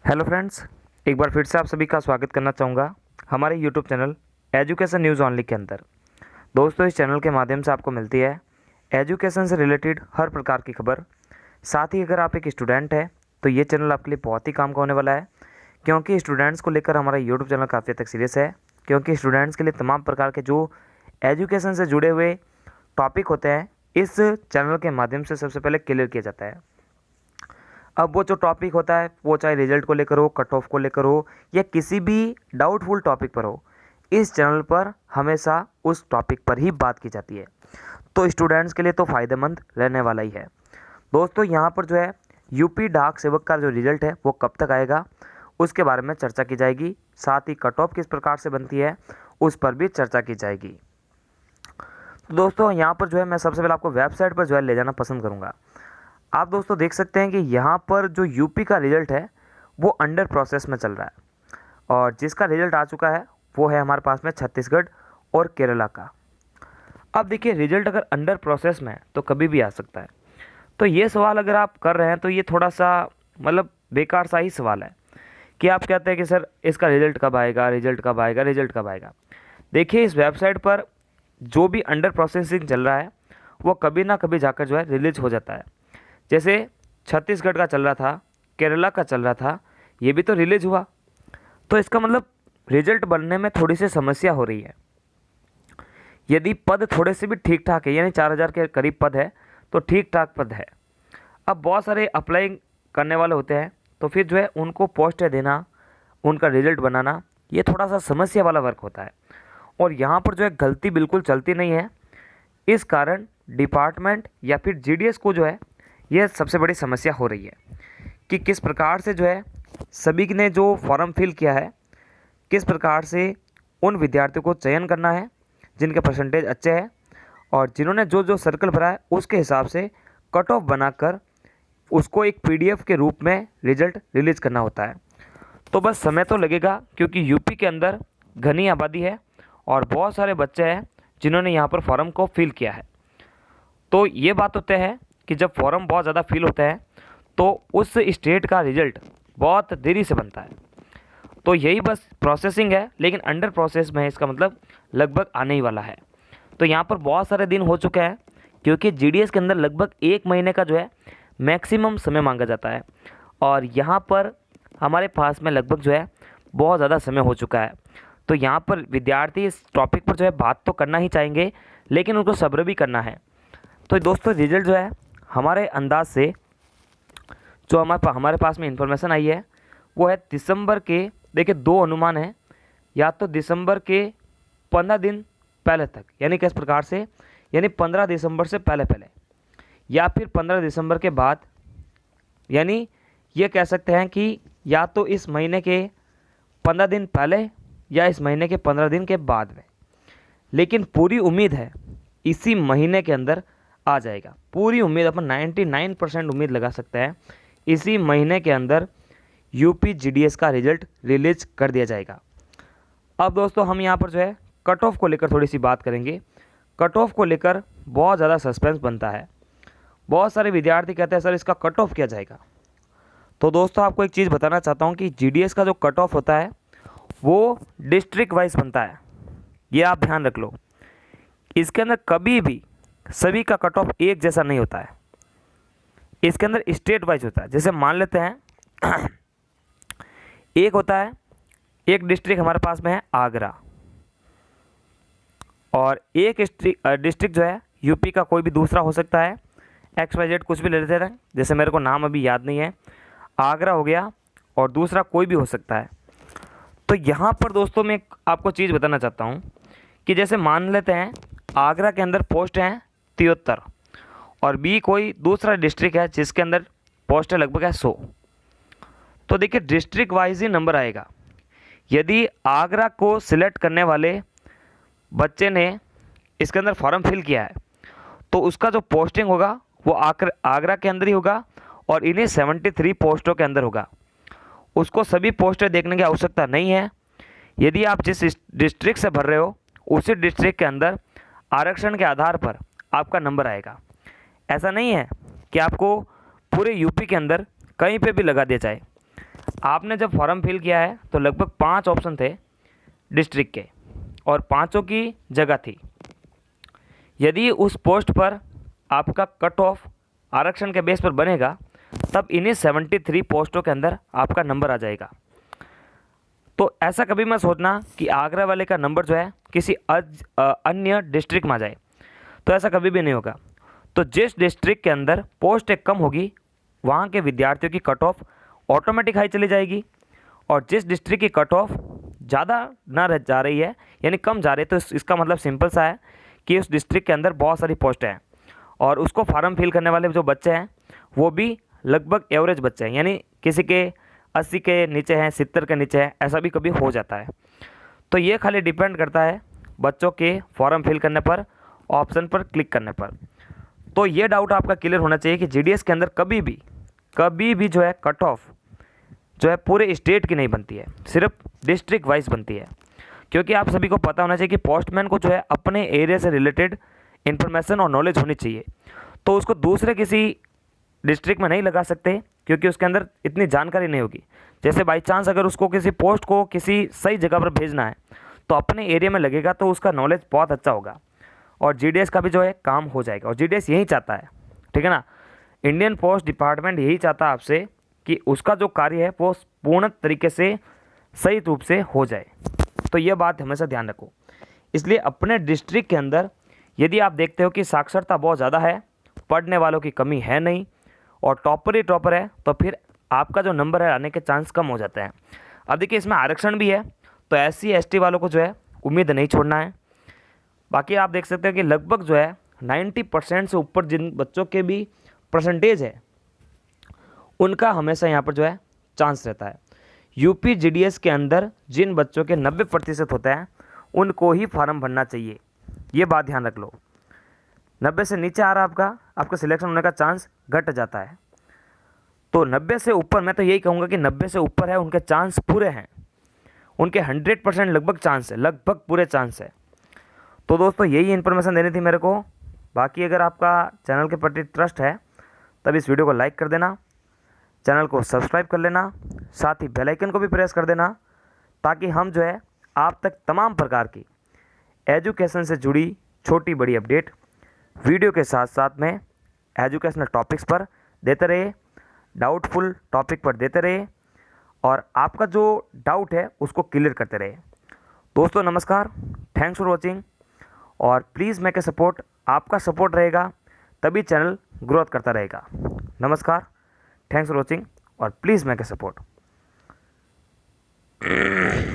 Hello friends, एक बार फिर से आप सभी का स्वागत करना चाहूँगा हमारे YouTube channel education news only के अंदर। दोस्तों, इस चैनल के माध्यम से आपको मिलती है एजुकेशन से रिलेटेड हर प्रकार की खबर। साथ ही अगर आप एक स्टूडेंट हैं तो ये चैनल आपके लिए बहुत ही काम का होने वाला है, क्योंकि स्टूडेंट्स को लेकर हमारा यूट्यूब चैनल काफ़ी हद तक सीरियस है। क्योंकि स्टूडेंट्स के लिए तमाम प्रकार के जो एजुकेशन से जुड़े हुए टॉपिक होते हैं इस चैनल के माध्यम से सबसे पहले क्लियर किया जाता है। अब वो जो टॉपिक होता है वो चाहे रिजल्ट को लेकर हो, कट ऑफ को लेकर हो या किसी भी डाउटफुल टॉपिक पर हो, इस चैनल पर हमेशा उस टॉपिक पर ही बात की जाती है। तो स्टूडेंट्स के लिए तो फ़ायदेमंद रहने वाला ही है। दोस्तों, यहाँ पर जो है यूपी डाक सेवक का जो रिजल्ट है वो कब तक आएगा उसके बारे में चर्चा की जाएगी। साथ ही कट ऑफ किस प्रकार से बनती है उस पर भी चर्चा की जाएगी। तो दोस्तों, यहाँ पर जो है मैं सबसे पहले आपको वेबसाइट पर जो है ले जाना पसंद करूँगा। आप दोस्तों देख सकते हैं कि यहाँ पर जो यूपी का रिज़ल्ट है वो अंडर प्रोसेस में चल रहा है, और जिसका रिज़ल्ट आ चुका है वो है हमारे पास में छत्तीसगढ़ और केरला का। अब देखिए, रिज़ल्ट अगर अंडर प्रोसेस में है तो कभी भी आ सकता है। तो ये सवाल अगर आप कर रहे हैं तो ये थोड़ा सा मतलब बेकार सा ही सवाल है कि आप कहते हैं कि सर इसका रिज़ल्ट कब आएगा, रिज़ल्ट कब आएगा, रिज़ल्ट कब आएगा। देखिए, इस वेबसाइट पर जो भी अंडर प्रोसेसिंग चल रहा है वो कभी ना कभी जाकर जो है रिलीज हो जाता है। जैसे छत्तीसगढ़ का चल रहा था, केरला का चल रहा था, ये भी तो रिलीज हुआ। तो इसका मतलब रिजल्ट बनने में थोड़ी सी समस्या हो रही है। यदि पद थोड़े से भी ठीक ठाक है, यानी 4000 के करीब पद है तो ठीक ठाक पद है। अब बहुत सारे अप्लाई करने वाले होते हैं तो फिर जो है उनको पोस्ट देना, उनका रिजल्ट बनाना, ये थोड़ा सा समस्या वाला वर्क होता है। और यहाँ पर जो है गलती बिल्कुल चलती नहीं है। इस कारण डिपार्टमेंट या फिर जीडीएस को जो है यह सबसे बड़ी समस्या हो रही है कि किस प्रकार से जो है सभी ने जो फॉर्म फिल किया है, किस प्रकार से उन विद्यार्थियों को चयन करना है जिनके परसेंटेज अच्छे हैं, और जिन्होंने जो जो सर्कल भरा है उसके हिसाब से कट ऑफ बनाकर उसको एक पीडीएफ के रूप में रिजल्ट रिलीज़ करना होता है। तो बस समय तो लगेगा, क्योंकि यूपी के अंदर घनी आबादी है और बहुत सारे बच्चे हैं जिन्होंने यहाँ पर फॉर्म को फिल किया है। तो ये बात होते हैं कि जब फॉर्म बहुत ज़्यादा फिल होते हैं तो उस स्टेट का रिजल्ट बहुत देरी से बनता है। तो यही बस प्रोसेसिंग है, लेकिन अंडर प्रोसेस में है, इसका मतलब लगभग आने ही वाला है। तो यहाँ पर बहुत सारे दिन हो चुके हैं, क्योंकि जीडीएस के अंदर लगभग 1 महीने का जो है मैक्सिमम समय मांगा जाता है, और यहाँ पर हमारे पास में लगभग जो है बहुत ज़्यादा समय हो चुका है। तो यहाँ पर विद्यार्थी इस टॉपिक पर जो है बात तो करना ही चाहेंगे, लेकिन उनको सब्र भी करना है। तो दोस्तों, रिजल्ट जो है हमारे अंदाज से जो हमारे पास में इंफॉर्मेशन आई है वो है दिसंबर के, देखिए 2 अनुमान है, या तो दिसंबर के 15 दिन पहले तक, यानी किस प्रकार से, यानी 15 दिसंबर से पहले पहले, या फिर 15 दिसंबर के बाद, यानी ये कह सकते हैं कि या तो इस महीने के 15 दिन पहले या इस महीने के 15 दिन के बाद में। लेकिन पूरी उम्मीद है इसी महीने के अंदर आ जाएगा। पूरी उम्मीद, अपन 99% उम्मीद लगा सकते हैं इसी महीने के अंदर यूपी जीडीएस का रिजल्ट रिलीज कर दिया जाएगा। अब दोस्तों, हम यहाँ पर जो है कट ऑफ को लेकर थोड़ी सी बात करेंगे। कट ऑफ को लेकर बहुत ज़्यादा सस्पेंस बनता है। बहुत सारे विद्यार्थी कहते हैं सर इसका कट ऑफ क्या जाएगा। तो दोस्तों, आपको एक चीज़ बताना चाहता हूँ कि जीडीएस का जो कट ऑफ होता है वो डिस्ट्रिक्ट वाइज बनता है, ये आप ध्यान रख लो। इसके अंदर कभी भी सभी का कट ऑफ एक जैसा नहीं होता है, इसके अंदर स्टेट वाइज होता है। जैसे मान लेते हैं एक होता है, एक डिस्ट्रिक्ट हमारे पास में है आगरा, और एक डिस्ट्रिक्ट जो है यूपी का कोई भी दूसरा हो सकता है, XYZ कुछ भी ले लेते हैं, जैसे मेरे को नाम अभी याद नहीं है, आगरा हो गया, और दूसरा कोई भी हो सकता है। तो यहाँ पर दोस्तों मैं आपको चीज़ बताना चाहता हूँ कि जैसे मान लेते हैं आगरा के अंदर पोस्ट हैं 73, और बी कोई दूसरा डिस्ट्रिक्ट है जिसके अंदर पोस्ट है लगभग है 100। तो देखिए, डिस्ट्रिक्ट वाइज ही नंबर आएगा। यदि आगरा को सिलेक्ट करने वाले बच्चे ने इसके अंदर फॉर्म फिल किया है तो उसका जो पोस्टिंग होगा वो आगरा के अंदर ही होगा, और इन्हीं 73 पोस्टों के अंदर होगा। उसको सभी पोस्टें देखने की आवश्यकता नहीं है। यदि आप जिस डिस्ट्रिक्ट से भर रहे हो उसी डिस्ट्रिक्ट के अंदर आरक्षण के आधार पर आपका नंबर आएगा। ऐसा नहीं है कि आपको पूरे यूपी के अंदर कहीं पे भी लगा दिया जाए। आपने जब फॉर्म फिल किया है तो लगभग 5 ऑप्शन थे डिस्ट्रिक्ट के और पाँचों की जगह थी। यदि उस पोस्ट पर आपका कट ऑफ आरक्षण के बेस पर बनेगा तब इन्हीं 73 पोस्टों के अंदर आपका नंबर आ जाएगा। तो ऐसा कभी मत सोचना कि आगरा वाले का नंबर जो है किसी अन्य डिस्ट्रिक्ट में आ जाए, तो ऐसा कभी भी नहीं होगा। तो जिस डिस्ट्रिक्ट के अंदर पोस्ट एक कम होगी वहाँ के विद्यार्थियों की कट ऑफ ऑटोमेटिक हाई चली जाएगी, और जिस डिस्ट्रिक्ट की कट ऑफ ज़्यादा ना रह जा रही है यानी कम जा रही है, तो इसका मतलब सिंपल सा है कि उस डिस्ट्रिक्ट के अंदर बहुत सारी पोस्ट हैं और उसको फॉर्म फिल करने वाले जो बच्चे हैं वो भी लगभग एवरेज बच्चे हैं, यानी किसी के 80 के नीचे हैं, 70 के नीचे हैं, ऐसा भी कभी हो जाता है। तो ये खाली डिपेंड करता है बच्चों के फॉर्म फिल करने पर, ऑप्शन पर क्लिक करने पर। तो ये डाउट आपका क्लियर होना चाहिए कि जीडीएस के अंदर कभी भी जो है कट ऑफ जो है पूरे स्टेट की नहीं बनती है, सिर्फ डिस्ट्रिक्ट वाइज बनती है। क्योंकि आप सभी को पता होना चाहिए कि पोस्टमैन को जो है अपने एरिया से रिलेटेड इन्फॉर्मेशन और नॉलेज होनी चाहिए, तो उसको दूसरे किसी डिस्ट्रिक्ट में नहीं लगा सकते क्योंकि उसके अंदर इतनी जानकारी नहीं होगी। जैसे बाई चांस अगर उसको किसी पोस्ट को किसी सही जगह पर भेजना है तो अपने एरिया में लगेगा तो उसका नॉलेज बहुत अच्छा होगा और जीडीएस का भी जो है काम हो जाएगा। और जीडीएस यही चाहता है, ठीक है ना, इंडियन पोस्ट डिपार्टमेंट यही चाहता है आपसे कि उसका जो कार्य है वो पूर्ण तरीके से सही रूप से हो जाए। तो ये बात हमेशा ध्यान रखो। इसलिए अपने डिस्ट्रिक्ट के अंदर यदि आप देखते हो कि साक्षरता बहुत ज़्यादा है, पढ़ने वालों की कमी है नहीं और टॉपर ही टॉपर है, तो फिर आपका जो नंबर है आने के चांस कम हो जाते हैं। अब देखिए इसमें आरक्षण भी है, तो SC ST वालों को जो है उम्मीद नहीं छोड़ना है। बाकी आप देख सकते हैं कि लगभग जो है 90% से ऊपर जिन बच्चों के भी परसेंटेज है उनका हमेशा यहाँ पर जो है चांस रहता है। यूपी जीडीएस के अंदर जिन बच्चों के 90% होते हैं उनको ही फॉर्म भरना चाहिए, ये बात ध्यान रख लो। 90 से नीचे आ रहा आपका सिलेक्शन होने का चांस घट जाता है। तो 90 से ऊपर, मैं तो यही कहूँगा कि 90 से ऊपर है उनके चांस पूरे हैं, उनके 100% लगभग चांस है, लगभग पूरे चांस है। तो दोस्तों यही इन्फॉर्मेशन देनी थी मेरे को। बाकी अगर आपका चैनल के प्रति ट्रस्ट है तब इस वीडियो को लाइक कर देना, चैनल को सब्सक्राइब कर लेना, साथ ही बेल आइकन को भी प्रेस कर देना ताकि हम जो है आप तक तमाम प्रकार की एजुकेशन से जुड़ी छोटी बड़ी अपडेट वीडियो के साथ साथ में एजुकेशनल टॉपिक्स पर देते रहे, डाउटफुल टॉपिक पर देते रहे और आपका जो डाउट है उसको क्लियर करते रहे। दोस्तों नमस्कार, थैंक्स फॉर वॉचिंग और प्लीज़ मेक ए सपोर्ट। आपका सपोर्ट रहेगा तभी चैनल ग्रोथ करता रहेगा। नमस्कार, थैंक्स फॉर वॉचिंग और प्लीज़ मेक ए सपोर्ट।